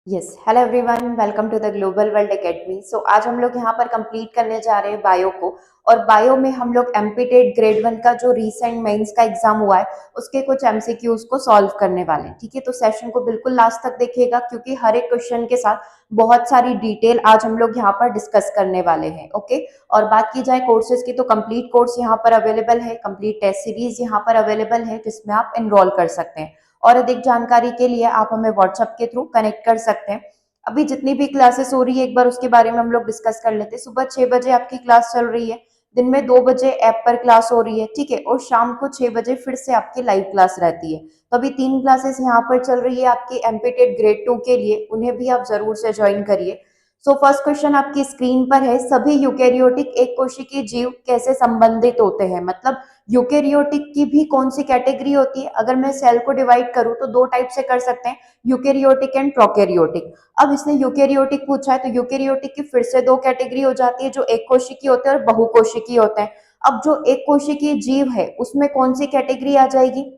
Yes, hello everyone, welcome to the global world academy. आज हम लोग यहाँ पर कंप्लीट करने जा रहे हैं बायो को। और बायो में हम लोग एमपीटेट ग्रेड 1 का जो रीसेंट मेंस का एग्जाम हुआ है उसके कुछ एमसीक्यूज को सॉल्व करने वाले हैं। ठीक है, तो सेशन को बिल्कुल लास्ट तक देखिएगा क्योंकि हर एक क्वेश्चन के साथ बहुत सारी डिटेल आज हम लोग यहाँ पर डिस्कस करने वाले हैं। ओके, और बात की जाए कोर्सेज की तो कंप्लीट कोर्स यहाँ पर अवेलेबल है, कंप्लीट टेस्ट सीरीज यहाँ पर अवेलेबल है जिसमें आप एनरोल कर सकते हैं। और अधिक जानकारी के लिए आप हमें व्हाट्सएप के थ्रू कनेक्ट कर सकते हैं। अभी जितनी भी क्लासेस हो रही है एक बार उसके बारे में हम लोग डिस्कस कर लेते हैं। सुबह 6 बजे आपकी क्लास चल रही है, दिन में 2 बजे ऐप पर क्लास हो रही है, ठीक है, और शाम को 6 बजे फिर से आपकी लाइव क्लास रहती है। तो अभी 3 क्लासेस यहाँ पर चल रही है आपकी एमपीटेट ग्रेड 2 के लिए, उन्हें भी आप जरूर से ज्वाइन करिए। फर्स्ट क्वेश्चन आपकी स्क्रीन पर है, सभी यूकेरियोटिक एक कोशिकीय जीव कैसे संबंधित होते हैं? मतलब यूकेरियोटिक की भी कौन सी कैटेगरी होती है? अगर मैं सेल को डिवाइड करूं तो दो टाइप से कर सकते हैं, यूकेरियोटिक एंड प्रोकैरियोटिक। अब इसने यूकेरियोटिक पूछा है तो यूकेरियोटिक की फिर से दो कैटेगरी हो जाती है, जो एक कोशिकीय होते हैं और बहुकोशिकीय होते हैं। अब जो एक कोशिकीय जीव है उसमें कौन सी कैटेगरी आ जाएगी?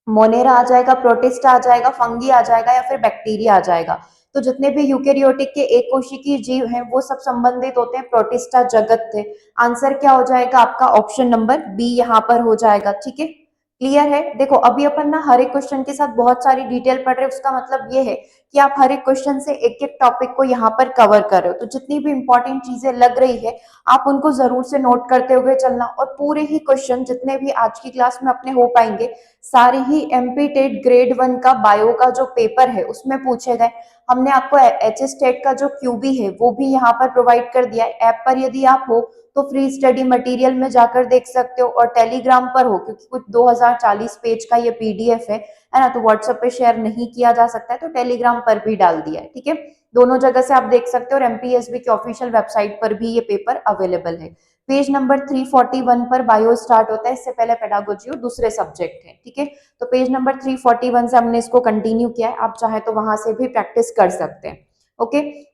मोनेरा आ जाएगा, प्रोटिस्टा आ जाएगा, फंगी आ जाएगा, या फिर बैक्टीरिया आ जाएगा। तो जितने भी यूकेरियोटिक के एक कोशिकीय जीव हैं वो सब संबंधित होते हैं प्रोटिस्टा जगत से। आंसर क्या हो जाएगा आपका? ऑप्शन नंबर बी यहाँ पर हो जाएगा। ठीक है, क्लियर है? देखो अभी अपन ना हर एक क्वेश्चन के साथ बहुत सारी डिटेल पढ़ रहे हैं, उसका मतलब ये है कि आप हर एक क्वेश्चन से एक एक टॉपिक को यहाँ पर कवर कर रहे हो। तो जितनी भी इंपॉर्टेंट चीजें लग रही है आप उनको जरूर से नोट करते हुए चलना। और पूरे ही क्वेश्चन जितने भी आज की क्लास में अपने हो पाएंगे सारे ही एमपी टेट ग्रेड 1 का बायो का जो पेपर है उसमें पूछे गए। हमने आपको एच एस टेट का जो क्यूबी है वो भी यहाँ पर प्रोवाइड कर दिया है। ऐप पर यदि आप हो तो फ्री स्टडी मटेरियल में जाकर देख सकते हो, और टेलीग्राम पर हो क्योंकि कुछ 2040 पेज का ये पीडीएफ है ना, तो व्हाट्सएप पे शेयर नहीं किया जा सकता है तो टेलीग्राम पर भी डाल दिया है। ठीक है, दोनों जगह से आप देख सकते हो, और एमपीएसबी की ऑफिशियल वेबसाइट पर भी ये पेपर अवेलेबल है। पेज नंबर 341 पर बायो स्टार्ट होता है, इससे पहले पेडागोजी और दूसरे सब्जेक्ट है। ठीक है, तो पेज नंबर 341 से हमने इसको कंटिन्यू किया है, आप चाहे तो वहां से भी प्रैक्टिस कर सकते हैं। ओके,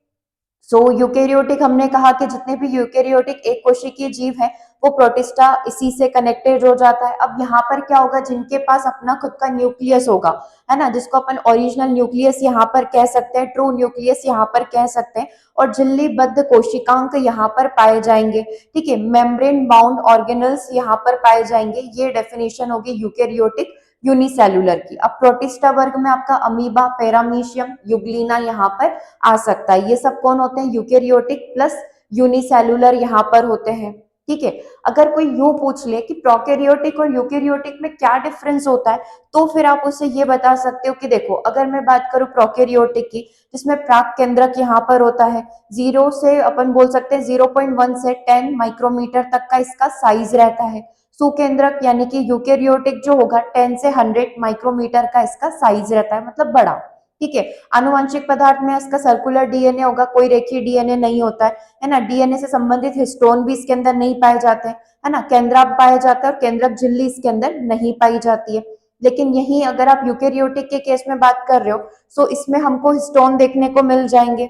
यूकेरियोटिक हमने कहा कि जितने भी यूकेरियोटिक एक कोशिकीय जीव है वो प्रोटिस्टा इसी से कनेक्टेड हो जाता है। अब यहाँ पर क्या होगा, जिनके पास अपना खुद का न्यूक्लियस होगा, है ना, जिसको अपन ओरिजिनल न्यूक्लियस यहाँ पर कह सकते हैं, ट्रू न्यूक्लियस यहाँ पर कह सकते हैं, और झिल्लीबद्ध कोशिकांक यहाँ पर पाए जाएंगे। ठीक है, मेम्ब्रेन बाउंड ऑर्गेनल्स यहाँ पर पाए जाएंगे। ये डेफिनेशन होगी यूकेरियोटिक यूनिसेलुलर की। अब प्रोटिस्टा वर्ग में आपका अमीबा, पैरामीशियम, यूग्लिना यहाँ पर आ सकता है। ये सब कौन होते हैं? यूकेरियोटिक प्लस यूनिसेलुलर यहाँ पर होते हैं। ठीक है, अगर कोई यूं पूछ ले कि प्रोकैरियोटिक और यूकेरियोटिक में क्या डिफरेंस होता है, तो फिर आप उससे ये बता सकते हो कि देखो, अगर मैं बात करूं प्रोकैरियोटिक की, जिसमें प्राक केंद्रक यहाँ पर होता है, 0 से अपन बोल सकते हैं 0.1 से 10 माइक्रोमीटर तक का इसका साइज रहता है। सुकेंद्रक यानी कि यूकेरियोटिक जो होगा 10 से 100 माइक्रोमीटर का इसका साइज रहता है, मतलब बड़ा। ठीक है, आनुवंशिक पदार्थ में इसका सर्कुलर डीएनए होगा, कोई रेखीय डीएनए नहीं होता है ना। डीएनए से संबंधित हिस्टोन भी इसके अंदर नहीं पाए जाते हैं, है ना। केंद्रक पाया जाता है और केंद्रक झिल्ली इसके अंदर नहीं पाई जाती है। लेकिन यही अगर आप यूकेरियोटिक के केस में बात कर रहे हो तो इसमें हमको हिस्टोन देखने को मिल जाएंगे।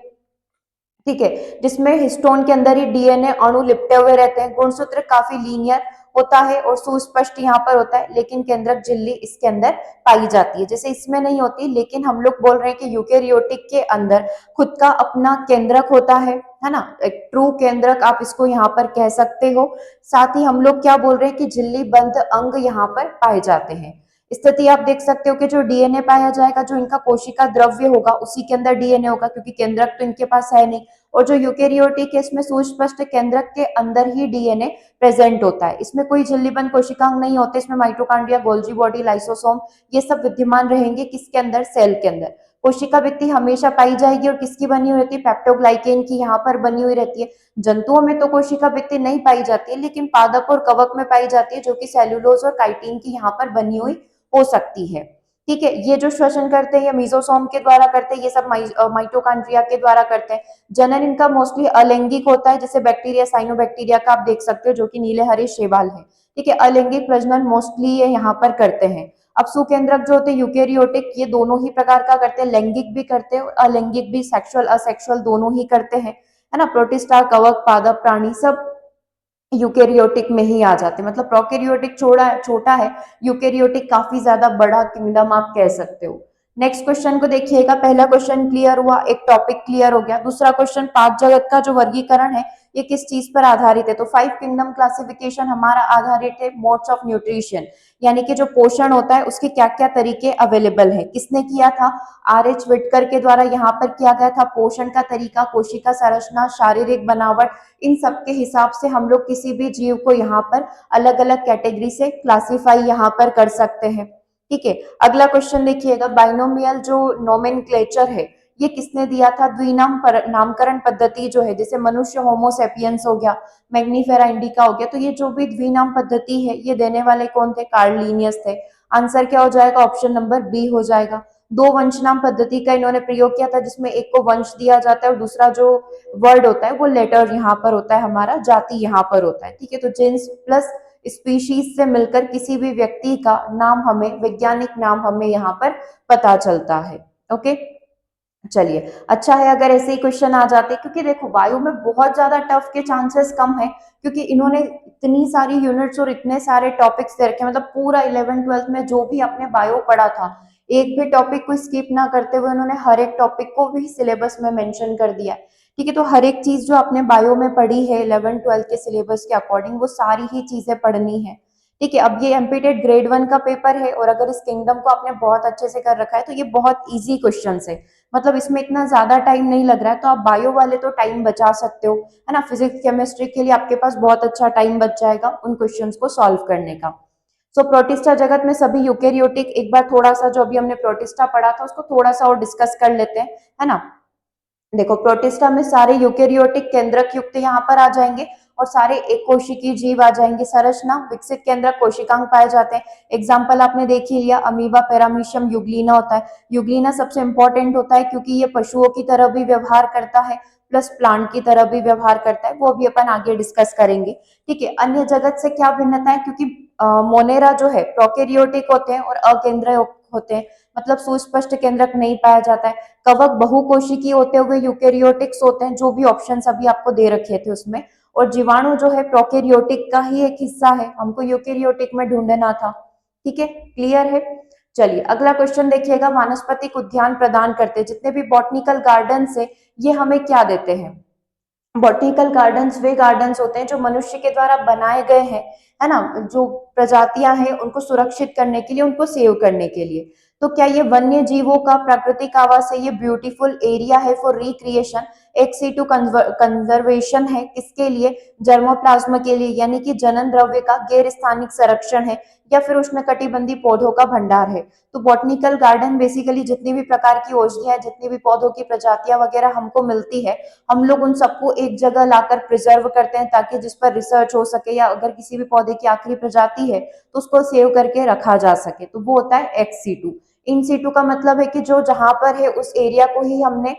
ठीक है, जिसमें हिस्टोन के अंदर ही डीएनए अणु लिपटे हुए रहते हैं। गुणसूत्र काफी लीनियर होता है और सुस्पष्ट यहाँ पर होता है, लेकिन केंद्रक झिल्ली इसके अंदर पाई जाती है, जैसे इसमें नहीं होती। लेकिन हम लोग बोल रहे हैं कि यूकेरियोटिक के अंदर खुद का अपना केंद्रक होता है ना, एक ट्रू केंद्रक आप इसको यहाँ पर कह सकते हो। साथ ही हम लोग क्या बोल रहे हैं कि झिल्ली बंद अंग यहाँ पर पाए जाते हैं। स्थिति आप देख सकते हो कि जो डीएनए पाया जाएगा, जो इनका कोशिका द्रव्य होगा उसी के अंदर डीएनए होगा, क्योंकि केंद्रक तो इनके पास है नहीं। और जो यूकेरियोटिक है इसमें सुस्पष्ट केंद्रक के अंदर ही डीएनए प्रेजेंट होता है। इसमें कोई झिल्लीबंद कोशिकांग नहीं होते, इसमें माइटोकॉन्ड्रिया, गोल्जी बॉडी, लाइसोसोम ये सब विद्यमान रहेंगे। किसके अंदर? सेल के अंदर। कोशिका भित्ति हमेशा पाई जाएगी और किसकी बनी हुई रहती है? पेप्टोग्लाइकेन की यहाँ पर बनी हुई रहती है। जंतुओं में तो कोशिका भित्ति नहीं पाई जाती है, लेकिन पादप और कवक में पाई जाती है, जो कि सेल्यूलोज और काइटिन की यहाँ पर बनी हुई हो सकती है। ठीक है, ये जो श्वसन करते हैं ये मीजोसोम के द्वारा करते हैं, ये सब माइटोकॉन्ड्रिया के द्वारा करते हैं। जनन इनका मोस्टली अलैंगिक होता है, जैसे बैक्टीरिया, साइनोबैक्टीरिया का आप देख सकते हो, जो कि नीले हरे शैवाल है। ठीक है, अलैंगिक प्रजनन मोस्टली ये यहाँ पर करते हैं। अब सुकेंद्रक जो होते हैं यूकेरियोटिक, ये दोनों ही प्रकार का करते हैं, लैंगिक भी करते हैं और अलैंगिक भी, सेक्सुअल असेक्सुअल दोनों ही करते हैं, है ना। प्रोटिस्टा, कवक, पादप प्राणी सब यूकेरियोटिक में ही आ जाते हैं। मतलब प्रोकैरियोटिक छोटा छोटा है, यूकेरियोटिक काफी ज्यादा बड़ा किंगडम आप कह सकते हो। नेक्स्ट क्वेश्चन को देखिएगा, पहला क्वेश्चन क्लियर हुआ, एक टॉपिक क्लियर हो गया। दूसरा क्वेश्चन, पांच जगत का जो वर्गीकरण है ये किस चीज पर आधारित है? तो फाइव किंगडम क्लासिफिकेशन हमारा आधारित है मोड्स ऑफ न्यूट्रिशन, यानी कि जो पोषण होता है उसके क्या क्या तरीके अवेलेबल है। किसने किया था? R H विटकर के द्वारा यहाँ पर किया गया था। पोषण का तरीका, कोशिका संरचना, शारीरिक बनावट, इन सब के हिसाब से हम लोग किसी भी जीव को यहाँ पर अलग अलग कैटेगरी से क्लासीफाई यहाँ पर कर सकते हैं। ठीक है, अगला क्वेश्चन देखिएगा, बाइनोमियल जो नोमेनक्लेचर है ये किसने दिया था? द्विनाम नामकरण पद्धति जो है, जैसे मनुष्य होमोसेपियंस हो गया, मैग्नीफेरा इंडिका हो गया, तो ये जो भी द्विनाम पद्धति है ये देने वाले कौन थे? कार्ल लिनियस थे। आंसर क्या हो जाएगा? ऑप्शन नंबर बी हो जाएगा। दो वंशनाम पद्धति का इन्होंने प्रयोग किया था, जिसमें एक को वंश दिया जाता है और दूसरा जो वर्ड होता है वो लेटर यहाँ पर होता है, हमारा जाति यहाँ पर होता है। ठीक है, तो जेंस प्लस स्पीशीज से मिलकर किसी भी व्यक्ति का नाम हमें, वैज्ञानिक नाम हमें यहाँ पर पता चलता है। ओके, चलिए, अच्छा है अगर ऐसे ही क्वेश्चन आ जाते, क्योंकि देखो बायो में बहुत ज्यादा टफ के चांसेस कम है, क्योंकि इन्होंने इतनी सारी यूनिट्स और इतने सारे टॉपिक्स दे रखे, मतलब पूरा 11th 12th में जो भी आपने बायो पढ़ा था एक भी टॉपिक को स्किप ना करते हुए उन्होंने हर एक टॉपिक को भी सिलेबस में मेंशन कर दिया है। ठीक है, तो हर एक चीज जो आपने बायो में पढ़ी है 11th 12th के सिलेबस के अकॉर्डिंग वो सारी ही चीजें पढ़नी है। ठीक है, अब ये एमपीटेड ग्रेड 1 का पेपर है और अगर इस किंगडम को आपने बहुत अच्छे से कर रखा है तो ये बहुत इजी क्वेश्चन है, मतलब इसमें इतना ज्यादा टाइम नहीं लग रहा है, तो आप बायो वाले तो टाइम बचा सकते हो, है ना। फिजिक्स केमिस्ट्री के लिए आपके पास बहुत अच्छा टाइम बच जाएगा उन क्वेश्चंस को सॉल्व करने का। सो प्रोटिस्टा जगत में सभी यूकेरियोटिक, एक बार थोड़ा सा जो अभी हमने प्रोटिस्टा पढ़ा था उसको थोड़ा सा और डिस्कस कर लेते हैं, है ना। देखो प्रोटिस्टा में सारे यूकेरियोटिक केंद्रक युक्त यहाँ पर आ जाएंगे और सारे एक कोशिकीय जीव आ जाएंगे। संरचना, विकसित केंद्रक कोशिकांग पाए जाते हैं। एग्जाम्पल आपने देख ही लिया, अमीबा, पैरामीशियम, यूग्लिना होता है। यूग्लिना सबसे इंपॉर्टेंट होता है क्योंकि ये पशुओं की तरह भी व्यवहार करता है प्लस प्लांट की तरह भी व्यवहार करता है, वो भी अपन आगे डिस्कस करेंगे। ठीक है, अन्य जगत से क्या भिन्नता है, क्योंकि मोनेरा जो है प्रोकैरियोटिक होते हैं और अकेंद्रक होते हैं, मतलब सुस्पष्ट केंद्रक नहीं पाया जाता है। कवक बहुकोशिकीय होते हुए यूकेरियोटिक्स होते हैं, जो भी ऑप्शन अभी आपको दे रखे थे उसमें। और जीवाणु जो है प्रोकैरियोटिक का ही एक हिस्सा है, हमको यूकेरियोटिक में ढूंढना था। ठीक है, क्लियर है। चलिए अगला क्वेश्चन देखिएगा, वानस्पतिक उद्यान प्रदान करते, जितने भी बॉटनिकल गार्डन है ये हमें क्या देते हैं? बॉटनिकल गार्डन्स वे गार्डन्स होते हैं जो मनुष्य के द्वारा बनाए गए हैं, है ना, जो प्रजातियां हैं उनको सुरक्षित करने के लिए, उनको सेव करने के लिए। तो क्या ये वन्य जीवों का प्राकृतिक आवास है? ये ब्यूटीफुल एरिया है for recreation, ex situ conservation है, किसके लिए? जर्मोप्लाज्म के लिए, यानी कि जनन द्रव्य का गैर स्थानिक संरक्षण है, या फिर उष्णकटिबंधीय पौधों का भंडार है। तो बॉटनिकल गार्डन बेसिकली जितनी भी प्रकार की औषधियां, जितनी भी पौधों की प्रजातियां वगैरह हमको मिलती है, हम लोग उन सबको एक जगह लाकर प्रिजर्व करते हैं ताकि जिस पर रिसर्च हो सके, या अगर किसी भी पौधे की आखिरी प्रजाति है तो उसको सेव करके रखा जा सके, तो वो होता है एक्स सीटू। इन सीटू का मतलब है कि जो जहां पर है उस एरिया को ही हमने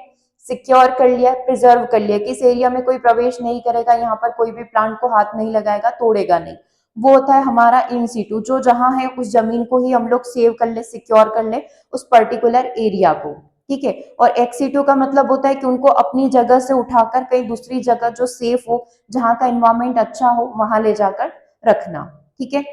सिक्योर कर लिया, प्रिजर्व कर लिया कि इस एरिया में कोई प्रवेश नहीं करेगा, यहाँ पर कोई भी प्लांट को हाथ नहीं लगाएगा, तोड़ेगा नहीं। वो होता है हमारा इन सीटू, जो जहां है उस जमीन को ही हम लोग सेव कर ले, सिक्योर कर ले उस पर्टिकुलर एरिया को। ठीक है, और एक्सीटू का मतलब होता है कि उनको अपनी जगह से उठाकर कहीं दूसरी जगह जो सेफ हो, जहां का एनवायरमेंट अच्छा हो, वहां ले जाकर रखना। ठीक है,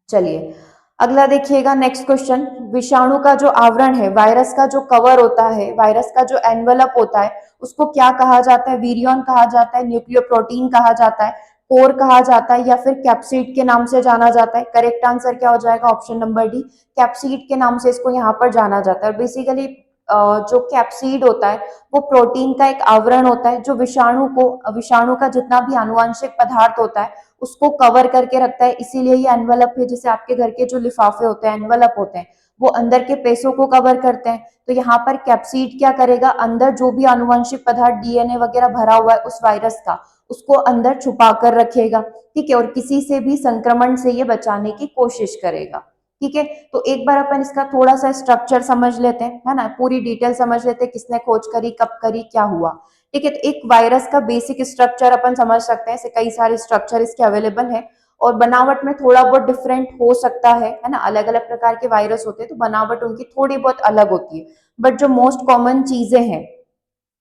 चलिए अगला देखिएगा, नेक्स्ट क्वेश्चन, विषाणु का जो आवरण है, वायरस का जो कवर होता है, वायरस का जो एनवेलप होता है, उसको क्या कहा जाता है? वीरियन कहा जाता है, न्यूक्लियोप्रोटीन कहा जाता है, कोर कहा जाता है, या फिर कैप्सिड के नाम से जाना जाता है? करेक्ट आंसर क्या हो जाएगा? ऑप्शन नंबर डी, कैप्सिड के नाम से इसको यहाँ पर जाना जाता है। बेसिकली जो कैप्सिड होता है वो प्रोटीन का एक आवरण होता है जो विषाणु का जितना भी आनुवंशिक पदार्थ होता है उसको कवर करके रखता है, इसीलिए ये एनवलप है। जैसे आपके घर के जो लिफाफे होते हैं, एनवलप होते हैं, वो अंदर के पेशों को कवर करते हैं, तो यहाँ पर कैप्सिड क्या करेगा? अंदर जो भी आनुवंशिक पदार्थ, डीएनए वगैरह भरा हुआ है उस वायरस का, उसको अंदर छुपा कर रखेगा। ठीक है, और किसी से भी संक्रमण से ये बचाने की कोशिश करेगा। ठीक है, तो एक बार अपन इसका थोड़ा सा स्ट्रक्चर समझ लेते हैं, है ना, पूरी डिटेल समझ लेते हैं, किसने खोज करी, कब करी, क्या हुआ। ठीक है, तो एक वायरस का बेसिक स्ट्रक्चर अपन समझ सकते हैं, ऐसे कई सारे स्ट्रक्चर इसके अवेलेबल है, और बनावट में थोड़ा बहुत डिफरेंट हो सकता है ना, अलग अलग प्रकार के वायरस होते हैं तो बनावट उनकी थोड़ी बहुत अलग होती है, बट जो मोस्ट कॉमन चीजें हैं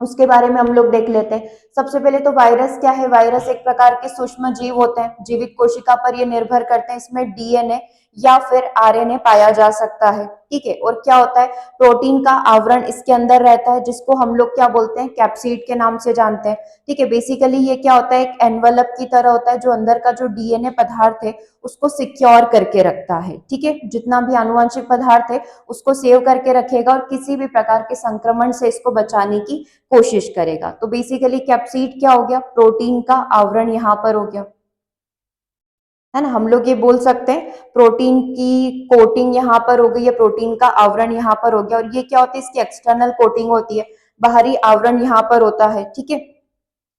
उसके बारे में हम लोग देख लेते हैं। सबसे पहले तो वायरस क्या है? वायरस एक प्रकार के सूक्ष्म जीव होते हैं, जीवित कोशिका पर ये निर्भर करते हैं, इसमें डीएनए या फिर आरएनए पाया जा सकता है। ठीक है, और क्या होता है, प्रोटीन का आवरण इसके अंदर रहता है जिसको हम लोग क्या बोलते हैं, कैप्सिड के नाम से जानते हैं। ठीक है, बेसिकली ये क्या होता है, एक एनवलप की तरह होता है जो अंदर का जो डीएनए पदार्थ है उसको सिक्योर करके रखता है। ठीक है, जितना भी आनुवंशिक पदार्थ है उसको सेव करके रखेगा और किसी भी प्रकार के संक्रमण से इसको बचाने की कोशिश करेगा। तो बेसिकली कैप्सिड क्या हो गया, प्रोटीन का आवरण यहाँ पर हो गया, है ना। हम लोग ये बोल सकते हैं प्रोटीन की कोटिंग यहाँ पर हो गई है, प्रोटीन का आवरण यहाँ पर हो गया। और ये क्या होती है, इसकी एक्सटर्नल कोटिंग होती है, बाहरी आवरण यहाँ पर होता है। ठीक है,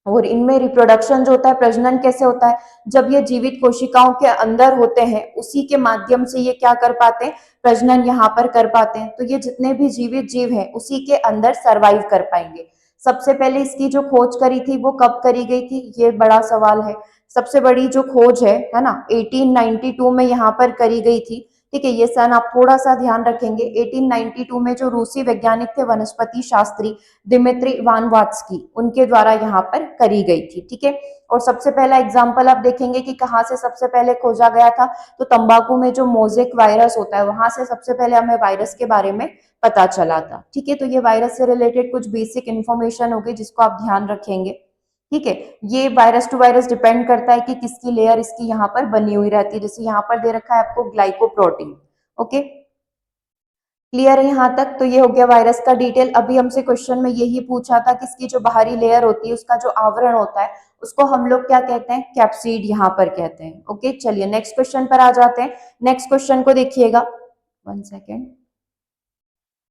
और इनमें रिप्रोडक्शन जो होता है, प्रजनन कैसे होता है, जब ये जीवित कोशिकाओं के अंदर होते हैं उसी के माध्यम से ये क्या कर पाते हैं, प्रजनन यहाँ पर कर पाते हैं। तो ये जितने भी जीवित जीव हैं उसी के अंदर सरवाइव कर पाएंगे। सबसे पहले इसकी जो खोज करी थी वो कब करी गई थी, ये बड़ा सवाल है। सबसे बड़ी जो खोज है ना, 1892 में यहाँ पर करी गई थी। ठीक है, ये सन आप थोड़ा सा ध्यान रखेंगे। 1892 में जो रूसी वैज्ञानिक थे, वनस्पति शास्त्री दिमित्री इवानोव्स्की, उनके द्वारा यहाँ पर करी गई थी। ठीक है, और सबसे पहला एग्जाम्पल आप देखेंगे कि कहाँ से सबसे पहले खोजा गया था, तो तंबाकू में जो मोजेक वायरस होता है वहां से सबसे पहले हमें वायरस के बारे में पता चला था। ठीक है, तो ये वायरस से रिलेटेड कुछ बेसिक इंफॉर्मेशन होगी जिसको आप ध्यान रखेंगे। ठीक है, ये वायरस टू वायरस डिपेंड करता है कि किसकी लेयर इसकी यहाँ पर बनी हुई रहती है। जैसे यहाँ पर दे रखा है आपको ग्लाइकोप्रोटीन। ओके, क्लियर है यहाँ तक। तो ये हो गया वायरस का डिटेल। अभी हमसे क्वेश्चन में यही पूछा था कि इसकी जो बाहरी लेयर होती है, उसका जो आवरण होता है, उसको हम लोग क्या कहते हैं, कैप्सिड यहाँ पर कहते हैं। ओके, चलिए नेक्स्ट क्वेश्चन पर आ जाते हैं। नेक्स्ट क्वेश्चन को देखिएगा, 1 सेकेंड।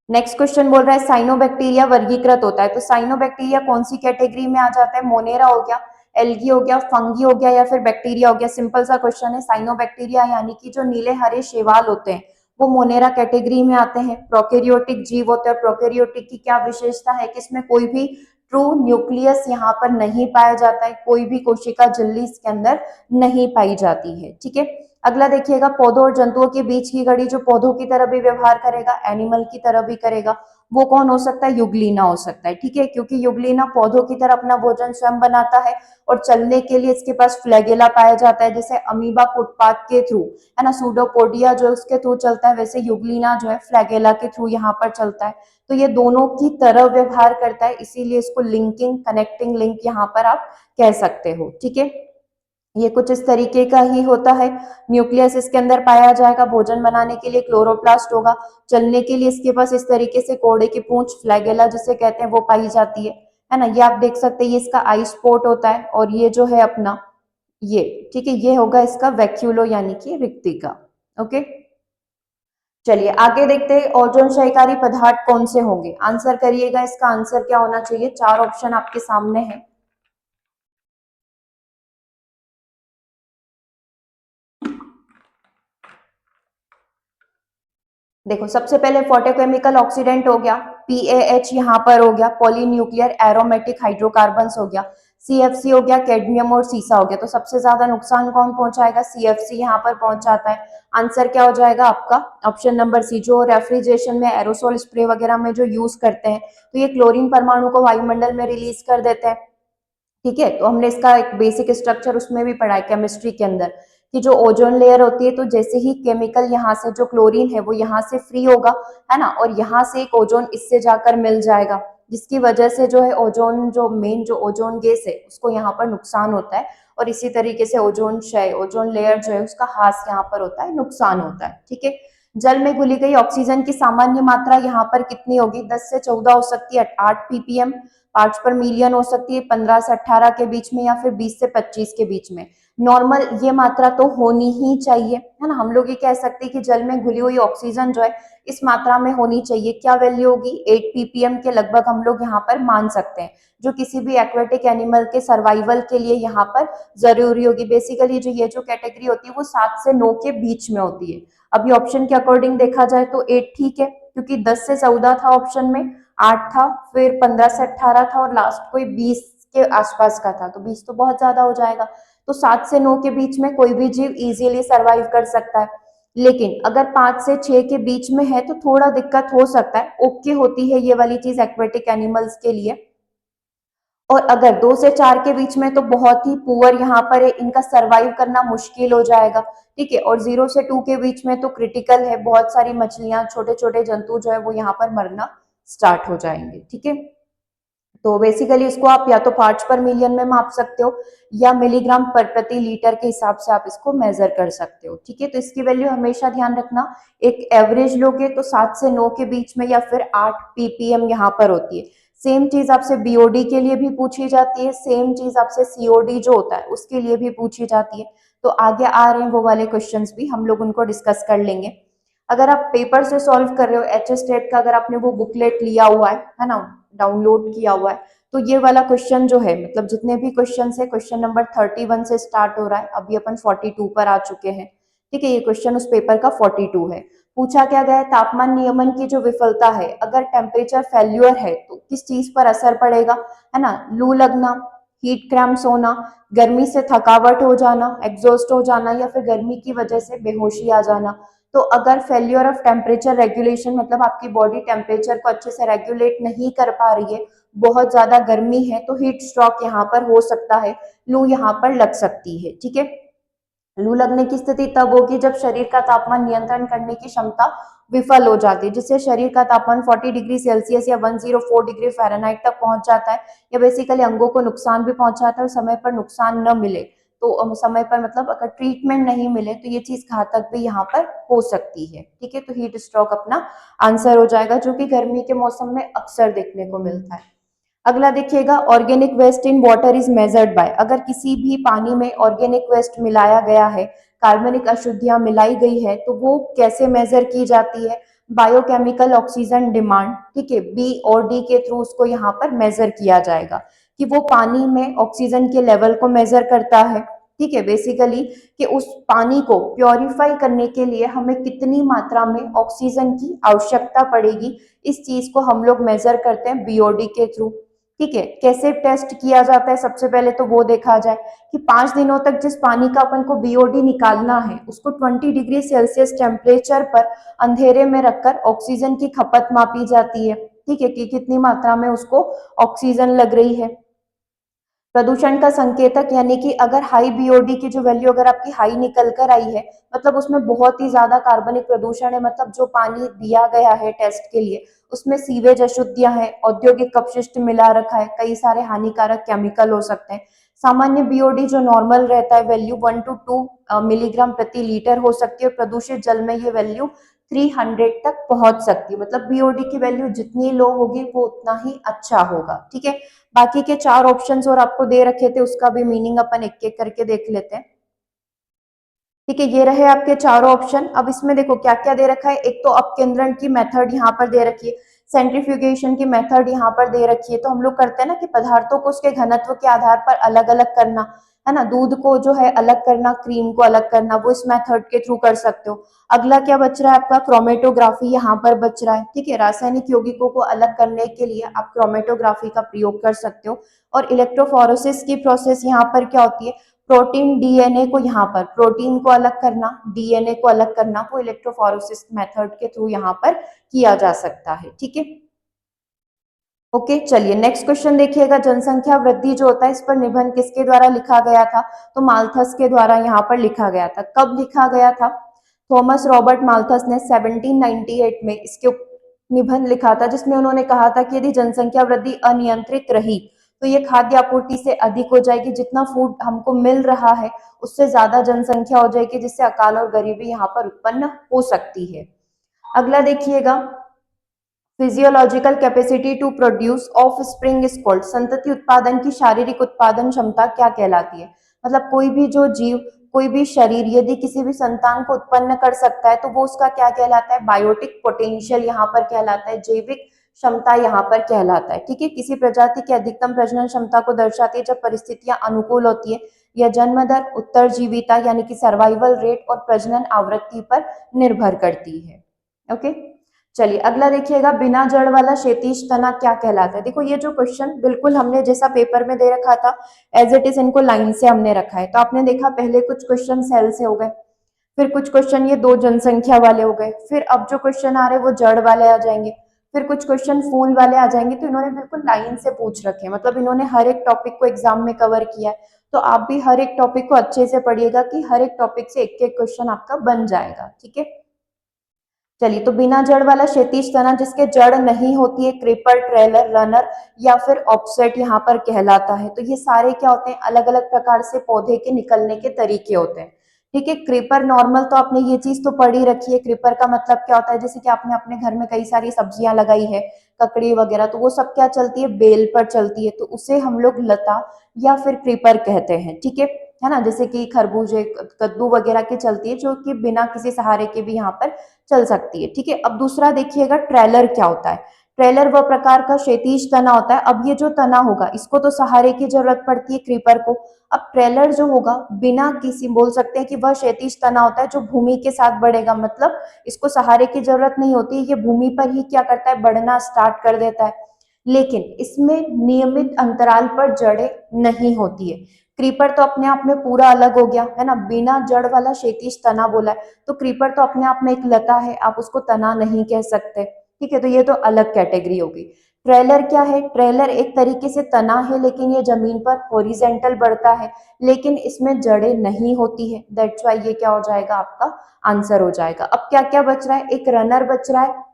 नेक्स्ट क्वेश्चन बोल रहा है साइनोबैक्टीरिया वर्गीकृत होता है, तो साइनोबैक्टीरिया कौन सी कैटेगरी में आ जाता है, मोनेरा हो गया, एल्गी हो गया, फंगी हो गया, या फिर बैक्टीरिया हो गया। सिंपल सा क्वेश्चन है। साइनोबैक्टीरिया यानी कि जो नीले हरे शैवाल होते हैं वो मोनेरा कैटेगरी में आते हैं। प्रोकैरियोटिक जीव होते हैं। प्रोकैरियोटिक की क्या विशेषता है कि इसमें कोई भी ट्रू न्यूक्लियस यहाँ पर नहीं पाया जाता है, कोई भी कोशिका झिल्ली इसके अंदर नहीं पाई जाती है। ठीक है, अगला देखिएगा, पौधों और जंतुओं के बीच की कड़ी जो पौधों की तरह भी व्यवहार करेगा, एनिमल की तरह भी करेगा, वो कौन हो सकता है, युगलीना हो सकता है। ठीक है, क्योंकि युगलीना पौधों की तरह अपना भोजन स्वयं बनाता है और चलने के लिए इसके पास फ्लैगेला पाया जाता है। जैसे अमीबा फुटपाथ के थ्रू, है ना, सूडोपोडिया जो उसके थ्रू चलता है, वैसे युगलीना जो है फ्लैगेला के थ्रू यहाँ पर चलता है। तो ये दोनों की तरह व्यवहार करता है, इसीलिए इसको लिंकिंग, कनेक्टिंग लिंक यहाँ पर आप कह सकते हो। ठीक है, ये कुछ इस तरीके का ही होता है। न्यूक्लियस इसके अंदर पाया जाएगा, भोजन बनाने के लिए क्लोरोप्लास्ट होगा, चलने के लिए इसके पास इस तरीके से कोड़े की पूंछ, फ्लैगेला जिसे कहते हैं, वो पाई जाती है ना। ये आप देख सकते हैं, ये इसका आई स्पॉट होता है, और ये जो है अपना ये, ठीक है, ये होगा इसका वैक्यूलो यानी कि रिक्तिका। ओके, चलिए आगे देखते हैं ओजोन क्षयकारी पदार्थ कौन से होंगे। आंसर करिएगा, इसका आंसर क्या होना चाहिए। चार ऑप्शन आपके सामने है। देखो, सबसे पहले फोटोकेमिकल ऑक्सीडेंट हो गया, पीएएच यहाँ पर हो गया, पॉलीन्यूक्लियर एरोमेटिक हाइड्रोकार्बन्स हो गया, सीएफसी हो गया, कैडमियम और सीसा हो गया। तो सबसे ज्यादा नुकसान कौन पहुंचाएगा, सीएफसी यहाँ पर पहुंचाता है। आंसर क्या हो जाएगा आपका, ऑप्शन नंबर सी। जो रेफ्रिजरेशन में, एरोसोल स्प्रे वगैरह में जो यूज करते हैं, तो ये क्लोरीन परमाणु को वायुमंडल में रिलीज कर देते हैं। ठीक है, तो हमने इसका एक बेसिक स्ट्रक्चर उसमें भी पढ़ा है केमिस्ट्री के अंदर, कि जो ओजोन लेयर होती है, तो जैसे ही केमिकल यहाँ से जो क्लोरीन है वो यहाँ से फ्री होगा, है ना, और यहाँ से एक ओजोन इससे जाकर मिल जाएगा, जिसकी वजह से जो है ओजोन, जो मेन जो ओजोन गैस है उसको यहाँ पर नुकसान होता है। और इसी तरीके से ओजोन क्षय, ओजोन लेयर जो है उसका ह्रास यहाँ पर होता है, नुकसान होता है। ठीक है, जल में घुली गई ऑक्सीजन की सामान्य मात्रा यहाँ पर कितनी होगी, 10 से 14 हो सकती है, 8 ppm, पार्ट्स पर मिलियन हो सकती है, 15 से 18 के बीच में, या फिर 20 से 25 के बीच में। नॉर्मल ये मात्रा तो होनी ही चाहिए, है ना। हम लोग ये कह सकते हैं कि जल में घुली हुई ऑक्सीजन जो है इस मात्रा में होनी चाहिए। क्या वैल्यू होगी, 8 ppm के लगभग हम लोग यहाँ पर मान सकते हैं, जो किसी भी एक्वेटिक एनिमल के सर्वाइवल के लिए यहाँ पर जरूरी होगी। बेसिकली जो ये जो कैटेगरी होती है वो 7 से 9 के बीच में होती है। अभी ऑप्शन के अकॉर्डिंग देखा जाए तो 8 ठीक है, क्योंकि 10 से 14 था ऑप्शन में, 8 था, फिर 15 से 18 था, और लास्ट कोई 20 के आसपास का था, तो 20 तो बहुत ज्यादा हो जाएगा। तो 7 से 9 के बीच में कोई भी जीव इजीली सरवाइव कर सकता है। लेकिन अगर 5 से 6 के बीच में है तो थोड़ा दिक्कत हो सकता है। ओके होती है ये वाली चीज एक्वेटिक एनिमल्स के लिए। और अगर 2 से 4 के बीच में तो बहुत ही पुअर यहाँ पर है, इनका सर्वाइव करना मुश्किल हो जाएगा, ठीक है। और 0 से 2 के बीच में तो क्रिटिकल है, बहुत सारी मछलियां, छोटे छोटे जंतु जो है वो यहाँ पर मरना स्टार्ट हो जाएंगे, ठीक है। तो बेसिकली इसको आप या तो पार्ट्स पर मिलियन में माप सकते हो या मिलीग्राम पर प्रति लीटर के हिसाब से आप इसको मेजर कर सकते हो, ठीक है। तो इसकी वैल्यू हमेशा ध्यान रखना, एक एवरेज लोगे तो 7 से 9 के बीच में या फिर 8 ppm यहाँ पर होती है। सेम चीज आपसे बीओडी के लिए भी पूछी जाती है, सेम चीज आपसे सीओडी जो होता है उसके लिए भी पूछी जाती है। तो आगे आ रहे हैं वो वाले क्वेश्चंस भी, हम लोग उनको डिस्कस कर लेंगे। अगर आप पेपर से सॉल्व कर रहे हो एच एस टेट का, अगर आपने वो बुकलेट लिया हुआ है ना, डाउनलोड किया हुआ है, तो ये वाला क्वेश्चन जो है, मतलब जितने भी क्वेश्चन है, क्वेश्चन नंबर 31 से स्टार्ट हो रहा है, अभी अपन 42 पर आ चुके हैं, ठीक है। ये क्वेश्चन उस पेपर का 42 है। पूछा क्या गया है, तापमान नियमन की जो विफलता है, अगर टेम्परेचर फेल्यूर है तो किस चीज पर असर पड़ेगा, है ना। लू लगना, हीट क्रैम्प्स होना, गर्मी से थकावट हो जाना, एग्जॉस्ट हो जाना, या फिर गर्मी की वजह से बेहोशी आ जाना। तो अगर फेल्यूर ऑफ टेम्परेचर रेगुलेशन, मतलब आपकी बॉडी टेम्परेचर को अच्छे से रेगुलेट नहीं कर पा रही है, बहुत ज्यादा गर्मी है, तो हीट स्ट्रोक यहाँ पर हो सकता है, लू यहाँ पर लग सकती है, ठीक है। लू लगने की स्थिति तब होगी जब शरीर का तापमान नियंत्रण करने की क्षमता विफल हो जाती है, जिससे शरीर का तापमान 40 डिग्री सेल्सियस या 104 डिग्री फ़ारेनहाइट तक पहुंच जाता है। या बेसिकली अंगों को नुकसान भी पहुंचाता है, और समय पर नुकसान न मिले तो समय पर, मतलब अगर ट्रीटमेंट नहीं मिले तो ये चीज घातक भी यहाँ पर हो सकती है, ठीक है। तो हीट स्ट्रोक अपना आंसर हो जाएगा, जो कि गर्मी के मौसम में अक्सर देखने को मिलता है। अगला देखिएगा, organic waste in water is measured by, अगर किसी भी पानी में ऑर्गेनिक वेस्ट मिलाया गया है, कार्बनिक अशुद्धियां मिलाई गई है, तो वो कैसे मेजर की जाती है, बायोकेमिकल ऑक्सीजन डिमांड, ठीक है, बी और डी के थ्रू उसको यहाँ पर मेजर किया जाएगा, कि वो पानी में ऑक्सीजन के लेवल को मेजर करता है, ठीक है। बेसिकली कि उस पानी को प्योरीफाई करने के लिए हमें कितनी मात्रा में ऑक्सीजन की आवश्यकता पड़ेगी, इस चीज को हम लोग मेजर करते हैं बीओडी के थ्रू, ठीक है। कैसे टेस्ट किया जाता है, सबसे पहले तो वो देखा जाए कि 5 दिनों तक जिस पानी का अपन को बीओडी निकालना है, उसको 20 डिग्री सेल्सियस टेम्परेचर पर अंधेरे में रखकर ऑक्सीजन की खपत मापी जाती है, ठीक है, कि कितनी मात्रा में उसको ऑक्सीजन लग रही है। प्रदूषण का संकेतक, यानी कि अगर हाई बीओडी की जो वैल्यू अगर आपकी हाई निकल कर आई है, मतलब उसमें बहुत ही ज्यादा कार्बनिक प्रदूषण है, मतलब जो पानी दिया गया है टेस्ट के लिए उसमें सीवेज अशुद्धियां हैं, औद्योगिक अपशिष्ट मिला रखा है, कई सारे हानिकारक केमिकल हो सकते हैं। सामान्य बीओडी जो नॉर्मल रहता है वैल्यू 1 to 2 मिलीग्राम प्रति लीटर हो सकती है, प्रदूषित जल में ये वैल्यू 300 तक पहुंच सकती है, मतलब बीओडी की वैल्यू जितनी लो होगी वो उतना ही अच्छा होगा, ठीक है। बाकी के 4 ऑप्शंस और आपको दे रखे थे, उसका भी मीनिंग अपन एक एक करके देख लेते हैं, ठीक है। ये रहे आपके चारों ऑप्शन। अब इसमें देखो क्या क्या दे रखा है, एक तो अपकेंद्रण की मेथड यहाँ पर दे रखी है, सेंट्रीफ्यूगेशन की मेथड यहाँ पर दे रखी है। तो हम लोग करते हैं ना कि पदार्थों को उसके घनत्व के आधार पर अलग अलग करना, है ना, दूध को जो है अलग करना, क्रीम को अलग करना, वो इस मेथड के थ्रू कर सकते हो। अगला क्या बच रहा है आपका, क्रोमेटोग्राफी यहाँ पर बच रहा है, ठीक है। रासायनिक यौगिकों को अलग करने के लिए आप क्रोमेटोग्राफी का प्रयोग कर सकते हो। और इलेक्ट्रोफोरेसिस की प्रोसेस यहाँ पर क्या होती है, प्रोटीन डीएनए को, यहाँ पर प्रोटीन को अलग करना, डीएनए को अलग करना, वो इलेक्ट्रोफोरेसिस मेथड के थ्रू यहाँ पर किया जा सकता है, ठीक है। ओके, चलिए नेक्स्ट क्वेश्चन देखिएगा, जनसंख्या वृद्धि जो होता है इस पर निबंध किसके द्वारा लिखा गया था, तो माल्थस के द्वारा यहाँ पर लिखा गया था। कब लिखा गया था, थॉमस रॉबर्ट माल्थस ने 1798 में इसके निबंध लिखा था, जिसमें उन्होंने कहा था कि यदि जनसंख्या वृद्धि अनियंत्रित रही तो ये खाद्य आपूर्ति से अधिक हो जाएगी, जितना फूड हमको मिल रहा है उससे ज्यादा जनसंख्या हो जाएगी, जिससे अकाल और गरीबी यहाँ पर उत्पन्न हो सकती है। अगला देखिएगा, physiological capacity to produce offspring is called, संतति उत्पादन की शारीरिक उत्पादन क्षमता क्या कहलाती है, मतलब कोई भी जो जीव, कोई भी शरीर यदि किसी भी संतान को उत्पन्न कर सकता है तो वो उसका क्या कहलाता है, बायोटिक पोटेंशियल यहाँ पर कहलाता है, जैविक क्षमता यहाँ पर कहलाता है, ठीक है। किसी प्रजाति की अधिकतम प्रजनन क्षमता को दर्शाती है जब परिस्थितियां अनुकूल होती है, यह जन्म दर, उत्तरजीविता यानी कि सर्वाइवल रेट और प्रजनन आवृत्ति पर निर्भर करती है। ओके, चलिए अगला देखिएगा, बिना जड़ वाला क्षैतिज तना क्या कहलाता है। देखो ये जो क्वेश्चन बिल्कुल हमने जैसा पेपर में दे रखा था एज इट इज इनको लाइन से हमने रखा है। तो आपने देखा पहले कुछ क्वेश्चन सेल से हो गए, फिर कुछ क्वेश्चन ये दो जनसंख्या वाले हो गए, फिर अब जो क्वेश्चन आ रहे हैं वो जड़ वाले आ जाएंगे, फिर कुछ क्वेश्चन फूल वाले आ जाएंगे, तो इन्होंने बिल्कुल लाइन से पूछ रखे हैं, मतलब इन्होंने हर एक टॉपिक को एग्जाम में कवर किया है। तो आप भी हर एक टॉपिक को अच्छे से पढ़िएगा कि हर एक टॉपिक से एक एक क्वेश्चन आपका बन जाएगा, ठीक है। चलिए, तो बिना जड़ वाला क्षैतिज तना जिसके जड़ नहीं होती है, क्रीपर, ट्रेलर, रनर या फिर ऑफसेट यहाँ पर कहलाता है। तो ये सारे क्या होते हैं, अलग अलग प्रकार से पौधे के निकलने के तरीके होते हैं, ठीक है। क्रीपर नॉर्मल तो आपने ये चीज तो पढ़ी रखी है। क्रीपर का मतलब क्या होता है, जैसे कि आपने अपने घर में कई सारी सब्जियां लगाई है, ककड़ी वगैरह, तो वो सब क्या चलती है, बेल पर चलती है, तो उसे हम लोग लता या फिर क्रीपर कहते हैं, ठीक है ना। जैसे कि खरबूजे, कद्दू वगैरह की चलती है, जो कि बिना किसी सहारे के भी यहाँ पर चल सकती है, ठीक है। अब दूसरा देखिएगा, ट्रेलर क्या होता है। ट्रेलर वह प्रकार का क्षैतिज तना होता है। अब ये जो तना होगा, इसको तो सहारे की जरूरत पड़ती है क्रीपर को। अब ट्रेलर जो होगा, बिना किसी, बोल सकते हैं कि वह क्षैतिज तना होता है जो भूमि के साथ बढ़ेगा, मतलब इसको सहारे की जरूरत नहीं होती, ये भूमि पर ही क्या करता है, बढ़ना स्टार्ट कर देता है। लेकिन इसमें नियमित अंतराल पर जड़ें नहीं होती है। क्रीपर तो अपने आप में पूरा अलग हो गया है ना, बिना जड़ वाला क्षैतिज तना बोला है। तो क्रीपर तो अपने आप में एक लता है, आप उसको तना नहीं कह सकते, ठीक है। तो ये तो अलग कैटेगरी होगी। ट्रेलर क्या है, ट्रेलर एक तरीके से तना है, लेकिन ये जमीन पर हॉरिजेंटल बढ़ता है, लेकिन इसमें जड़ें नहीं होती है। दैट्स वाई ये क्या हो जाएगा, आपका आंसर हो जाएगा। अब क्या क्या बच रहा है, एक रनर बच रहा है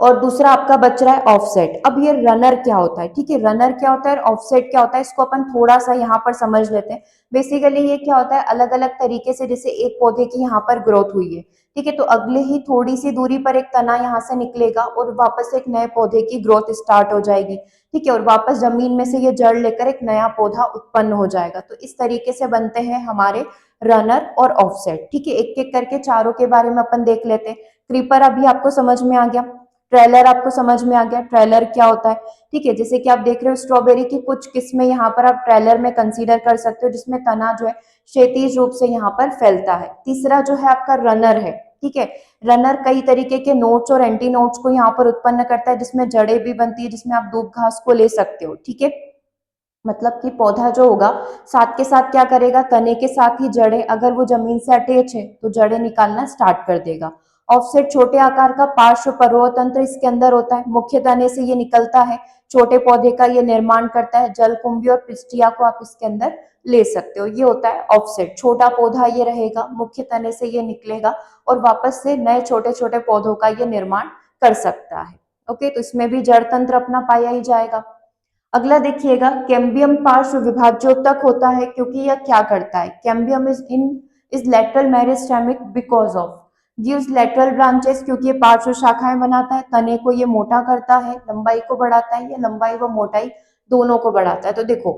और दूसरा आपका बच रहा है ऑफसेट। अब ये रनर क्या होता है, ठीक है, रनर क्या होता है और ऑफसेट क्या होता है, इसको अपन थोड़ा सा यहाँ पर समझ लेते हैं। बेसिकली ये क्या होता है, अलग अलग तरीके से, जैसे एक पौधे की यहाँ पर ग्रोथ हुई है, ठीक है, तो अगले ही थोड़ी सी दूरी पर एक तना यहाँ से निकलेगा और वापस एक नए पौधे की ग्रोथ स्टार्ट हो जाएगी, ठीक है, और वापस जमीन में से ये जड़ लेकर एक नया पौधा उत्पन्न हो जाएगा। तो इस तरीके से बनते हैं हमारे रनर और ऑफसेट, ठीक है। एक एक करके चारों के बारे में अपन देख लेते हैं। क्रीपर अभी आपको समझ में आ गया, ट्रेलर आपको समझ में आ गया, ट्रेलर क्या होता है, ठीक है। जैसे कि आप देख रहे हो, स्ट्रॉबेरी की कुछ किस्में यहाँ पर आप ट्रेलर में कंसीडर कर सकते हो, जिसमें तना जो है क्षैतिज रूप से यहाँ पर फैलता है। तीसरा जो है आपका रनर है, ठीक है। रनर कई तरीके के नोट्स और एंटी नोट्स को यहाँ पर उत्पन्न करता है, जिसमें जड़ें भी बनती है, जिसमें आप दूब घास को ले सकते हो, ठीक है। मतलब कि पौधा जो होगा, साथ के साथ क्या करेगा, तने के साथ ही जड़ें, अगर वो जमीन से अटैच है तो जड़ें निकालना स्टार्ट कर देगा। ऑफसेट छोटे आकार का पार्श्व पर्वत तंत्र इसके अंदर होता है, मुख्य तने से ये निकलता है, छोटे पौधे का ये निर्माण करता है। जलकुंभी और पिस्टिया को आप इसके अंदर ले सकते हो। ये होता है ऑफसेट, छोटा पौधा ये रहेगा, मुख्य तने से ये निकलेगा और वापस से नए छोटे छोटे पौधों का ये निर्माण कर सकता है। ओके, तो इसमें भी जड़ तंत्र अपना पाया ही जाएगा। अगला देखिएगा, कैम्बियम पार्श्व विभाज्योतक होता है, क्योंकि यह क्या करता है, cambium is lateral meristematic because of gives lateral branches, क्योंकि ये पार्श्व शाखाएं बनाता है, तने को ये मोटा करता है, लंबाई को बढ़ाता है, ये लंबाई व मोटाई दोनों को बढ़ाता है। तो देखो,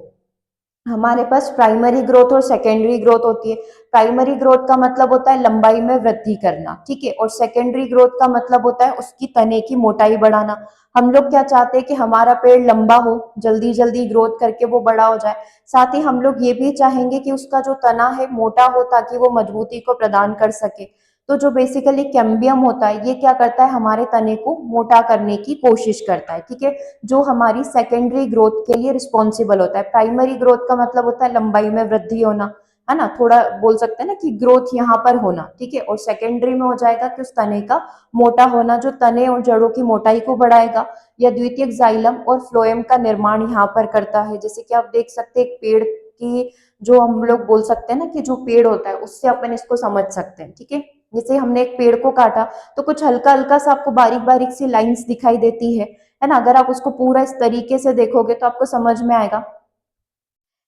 हमारे पास प्राइमरी ग्रोथ और सेकेंडरी ग्रोथ होती है। प्राइमरी ग्रोथ का मतलब होता है लंबाई में वृद्धि करना, ठीक है, और सेकेंडरी ग्रोथ का मतलब होता है उसकी तने की मोटाई बढ़ाना। हम लोग क्या चाहते हैं कि हमारा पेड़ लंबा हो, जल्दी जल्दी ग्रोथ करके वो बड़ा हो जाए। साथ ही हम लोग ये भी चाहेंगे कि उसका जो तना है मोटा हो, ताकि वो मजबूती को प्रदान कर सके। तो जो बेसिकली कैम्बियम होता है, ये क्या करता है, हमारे तने को मोटा करने की कोशिश करता है, ठीक है, जो हमारी सेकेंडरी ग्रोथ के लिए रिस्पॉन्सिबल होता है। प्राइमरी ग्रोथ का मतलब होता है लंबाई में वृद्धि होना, है ना, थोड़ा बोल सकते हैं ना कि ग्रोथ यहाँ पर होना, ठीक है, और सेकेंडरी में हो जाएगा कि उस तने का मोटा होना, जो तने और जड़ों की मोटाई को बढ़ाएगा। या द्वितीयक जाइलम और फ्लोएम का निर्माण यहाँ पर करता है। जैसे कि आप देख सकते हैं, एक पेड़ की, जो हम लोग बोल सकते हैं ना कि जो पेड़ होता है, उससे अपन इसको समझ सकते हैं, ठीक है। जैसे हमने एक पेड़ को काटा, तो कुछ हल्का हल्का सा आपको बारीक बारीक सी लाइंस दिखाई देती है ना। अगर आप उसको पूरा इस तरीके से देखोगे तो आपको समझ में आएगा।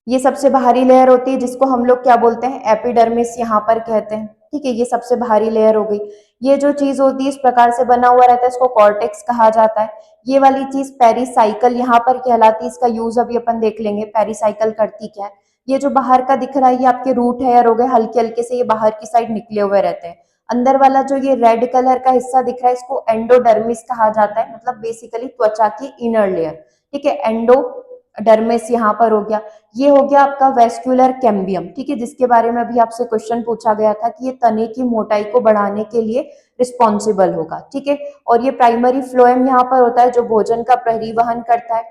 ये सबसे बाहरी लेयर होती है, जिसको हम लोग क्या बोलते हैं, एपिडर्मिस यहाँ पर कहते हैं, ठीक है। ये सबसे बाहरी लेयर हो गई। ये जो चीज होती है इस प्रकार से बना हुआ रहता है, इसको कॉर्टेक्स कहा जाता है। ये वाली चीज पेरिसाइकल यहाँ पर कहलाती है। इसका यूज अभी अपन देख लेंगे, पेरिसाइकल करती क्या है। ये जो बाहर का दिख रहा है, ये आपके रूट हेयर हो गए, हल्के हल्के से ये बाहर की साइड निकले हुए रहते हैं। अंदर वाला जो ये रेड कलर का हिस्सा दिख रहा है, इसको एंडोडर्मिस कहा जाता है, मतलब बेसिकली त्वचा की इनर लेयर, ठीक है। एंडोडर्मिस यहाँ पर हो गया। ये हो गया आपका वेस्कुलर कैम्बियम, ठीक है, जिसके बारे में अभी आपसे क्वेश्चन पूछा गया था कि ये तने की मोटाई को बढ़ाने के लिए रिस्पॉन्सिबल होगा, ठीक है। और ये प्राइमरी फ्लोएम यहाँ पर होता है, जो भोजन का परिवहन करता है।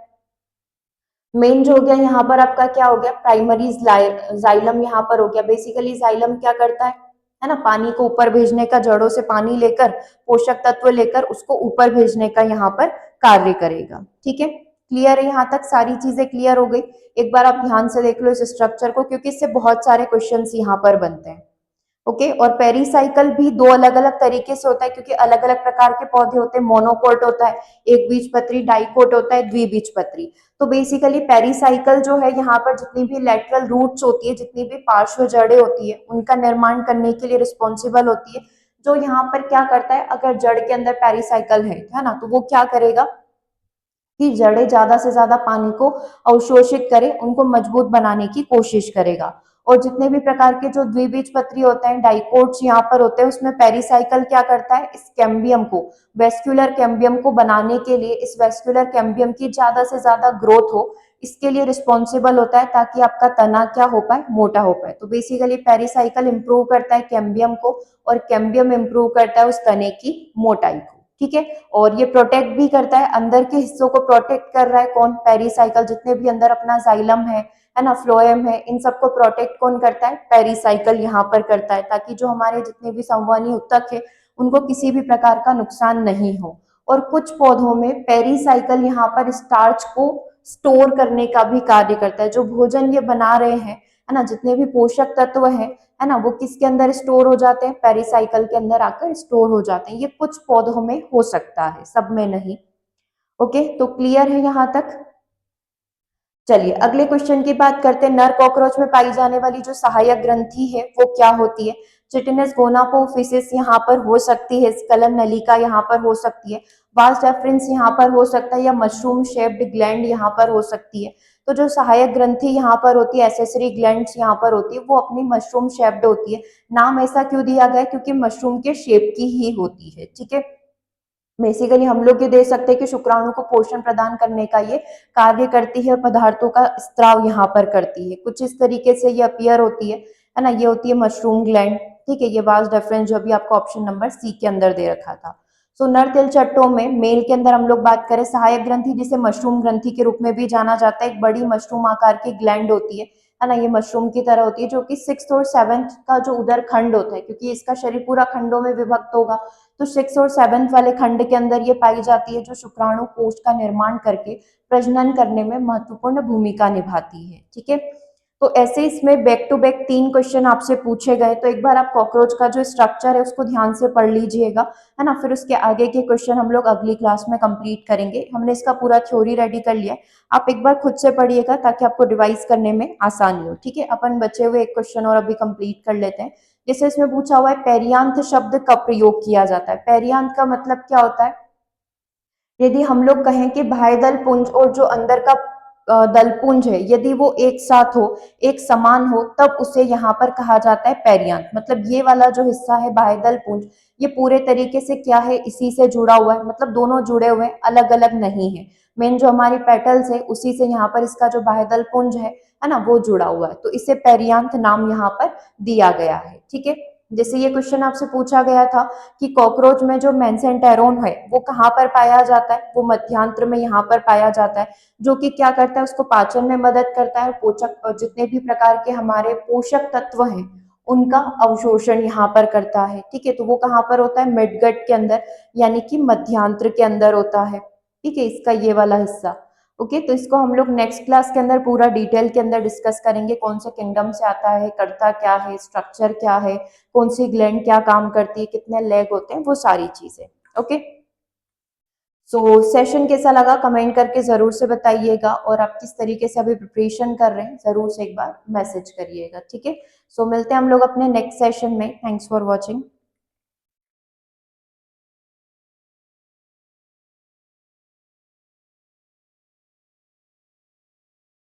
मेन जो हो गया यहाँ पर आपका क्या हो गया, प्राइमरी जाइलम यहाँ पर हो गया। बेसिकली जाइलम क्या करता है, है ना, पानी को ऊपर भेजने का, जड़ों से पानी लेकर, पोषक तत्व लेकर उसको ऊपर भेजने का यहाँ पर कार्य करेगा। ठीक है, क्लियर है? यहाँ तक सारी चीजें क्लियर हो गई। एक बार आप ध्यान से देख लो इस स्ट्रक्चर को, क्योंकि इससे बहुत सारे क्वेश्चंस यहाँ पर बनते हैं। ओके, और पेरीसाइकिल भी दो अलग अलग तरीके से होता है, क्योंकि अलग अलग प्रकार के पौधे होते हैं। मोनोकोट होता है एक बीजपत्री, डाइकोट होता है द्विबीजपत्री। तो बेसिकली पेरीसाइकिल जो है, यहाँ पर जितनी भी लेटरल रूट्स होती है, जितनी भी पार्श्व जड़ें होती है, उनका निर्माण करने के लिए रिस्पॉन्सिबल होती है। जो यहाँ पर क्या करता है, अगर जड़ के अंदर पेरीसाइकिल है ना, तो वो क्या करेगा कि जड़ें ज्यादा से ज्यादा पानी को अवशोषित करे, उनको मजबूत बनाने की कोशिश करेगा। और जितने भी प्रकार के जो द्विबीजपत्री होते हैं, डाइकोट्स यहाँ पर होते हैं, उसमें पेरीसाइकिल क्या करता है, इस कैम्बियम को, वेस्क्यूलर कैम्बियम को बनाने के लिए, इस वेस्क्यूलर कैम्बियम की ज्यादा से ज्यादा ग्रोथ हो, इसके लिए रिस्पॉन्सिबल होता है, ताकि आपका तना क्या हो पाए, मोटा हो पाए। तो बेसिकली पेरीसाइकिल इंप्रूव करता है कैम्बियम को, और कैम्बियम इंप्रूव करता है उस तने की मोटाई को। ठीक है, और ये प्रोटेक्ट भी करता है, अंदर के हिस्सों को प्रोटेक्ट कर रहा है कौन, पेरीसाइकिल। जितने भी अंदर अपना जाइलम है ना, फ्लोएम है, इन सबको प्रोटेक्ट कौन करता है, पेरीसाइकिल यहाँ पर करता है, ताकि जो हमारे जितने भी संवहनी ऊतक है, उनको किसी भी प्रकार का नुकसान नहीं हो। और कुछ पौधों में पेरीसाइकिल यहाँ पर स्टार्च को स्टोर करने का भी कार्य करता है। जो भोजन ये बना रहे हैं, है ना, जितने भी पोषक तत्व है ना, वो किसके अंदर स्टोर हो जाते हैं, पेरीसाइकिल के अंदर आकर स्टोर हो जाते हैं। ये कुछ पौधों में हो सकता है, सब में नहीं। ओके, तो क्लियर है यहाँ तक? चलिए अगले क्वेश्चन की बात करते हैं। नर कॉकरोच में पाई जाने वाली जो सहायक ग्रंथि है वो क्या होती है? चिटिनस गोनापोफिसिस यहाँ पर हो सकती है, स्कलन नलिका यहाँ पर हो सकती है, वास डेफरेंस यहाँ पर हो सकता है, या मशरूम शेप्ड ग्लैंड यहाँ पर हो सकती है। तो जो सहायक ग्रंथि यहाँ पर होती है, एसेसरी ग्लैंड्स यहाँ पर होती है, वो अपनी मशरूम शेप्ड होती है। नाम ऐसा क्यों दिया गया है? क्योंकि मशरूम के शेप की ही होती है। ठीक है, बेसिकली हम लोग ये देख सकते हैं कि शुक्राणु को पोषण प्रदान करने का ये कार्य करती है, और पदार्थों का स्त्राव यहाँ पर करती है। कुछ इस तरीके से ये अपीयर होती है ना, ये होती है मशरूम ग्लैंड। ठीक है, ये वास डिफरेंस जो अभी आपको ऑप्शन नंबर सी के अंदर दे रखा था। सो नर तिलचट्टों में, मेल के अंदर हम लोग बात करें, सहायक ग्रंथि जिसे मशरूम ग्रंथि के रूप में भी जाना जाता है, एक बड़ी मशरूम आकार की ग्लैंड होती है ना, ये मशरूम की तरह होती है, जो कि 6th और 7th का जो उदर खंड होता है, क्योंकि इसका शरीर पूरा खंडों में विभक्त होगा, तो 6th और 7th वाले खंड के अंदर ये पाई जाती है, जो शुक्राणु कोष का निर्माण करके प्रजनन करने में महत्वपूर्ण भूमिका निभाती है। ठीक है, तो ऐसे इसमें बैक टू बैक 3 क्वेश्चन आपसे पूछे गए। तो एक बार आप कॉकरोच का जो स्ट्रक्चर है उसको ध्यान से पढ़ लीजिएगा, है ना, फिर उसके आगे के क्वेश्चन हम लोग अगली क्लास में कंप्लीट करेंगे। हमने इसका पूरा थ्योरी रेडी कर लिया है, आप एक बार खुद से पढ़िएगा ताकि आपको रिवाइज करने में आसानी हो। ठीक है, अपन बचे हुए एक क्वेश्चन और अभी कंप्लीट कर लेते हैं। जैसे इसमें पूछा हुआ है, पेरियांथ शब्द का प्रयोग किया जाता है। पेरियांथ का मतलब क्या होता है? यदि हम लोग कहें कि बाह्य दल पुंज और जो अंदर का दल पुंज है, यदि वो एक साथ हो, एक समान हो, तब उसे यहाँ पर कहा जाता है पेरियांथ। मतलब ये वाला जो हिस्सा है बाह्य दल पुंज, ये पूरे तरीके से क्या है, इसी से जुड़ा हुआ है, मतलब दोनों जुड़े हुए हैं, अलग अलग नहीं है। मेन जो हमारी पेटल्स है उसी से यहाँ पर इसका जो बाह्य दल पुंज है ना, वो जुड़ा हुआ है, तो इसे पेरियांथ नाम यहाँ पर दिया गया है। ठीक है, जैसे ये क्वेश्चन आपसे पूछा गया था कि कॉकरोच में जो मेंसेंटेरोन है वो कहाँ पर पाया जाता है, वो मध्यांत्र में यहाँ पर पाया जाता है, जो कि क्या करता है, उसको पाचन में मदद करता है, पोषक और जितने भी प्रकार के हमारे पोषक तत्व हैं उनका अवशोषण यहाँ पर करता है। ठीक है, तो वो कहाँ पर होता है, मिडगट के अंदर, यानी कि मध्यांत्र के अंदर होता है। ठीक है, इसका ये वाला हिस्सा। ओके, तो इसको हम लोग नेक्स्ट क्लास के अंदर पूरा डिटेल के अंदर डिस्कस करेंगे, कौन से किंगडम से आता है, करता क्या है, स्ट्रक्चर क्या है, कौन सी ग्लैंड क्या काम करती है, कितने लेग होते हैं, वो सारी चीजें। ओके, सो सेशन कैसा लगा कमेंट करके जरूर से बताइएगा, और आप किस तरीके से अभी प्रिपरेशन कर रहे हैं जरूर से एक बार मैसेज करिएगा। ठीक है, सो मिलते हैं हम लोग अपने नेक्स्ट सेशन में। Thanks for watching.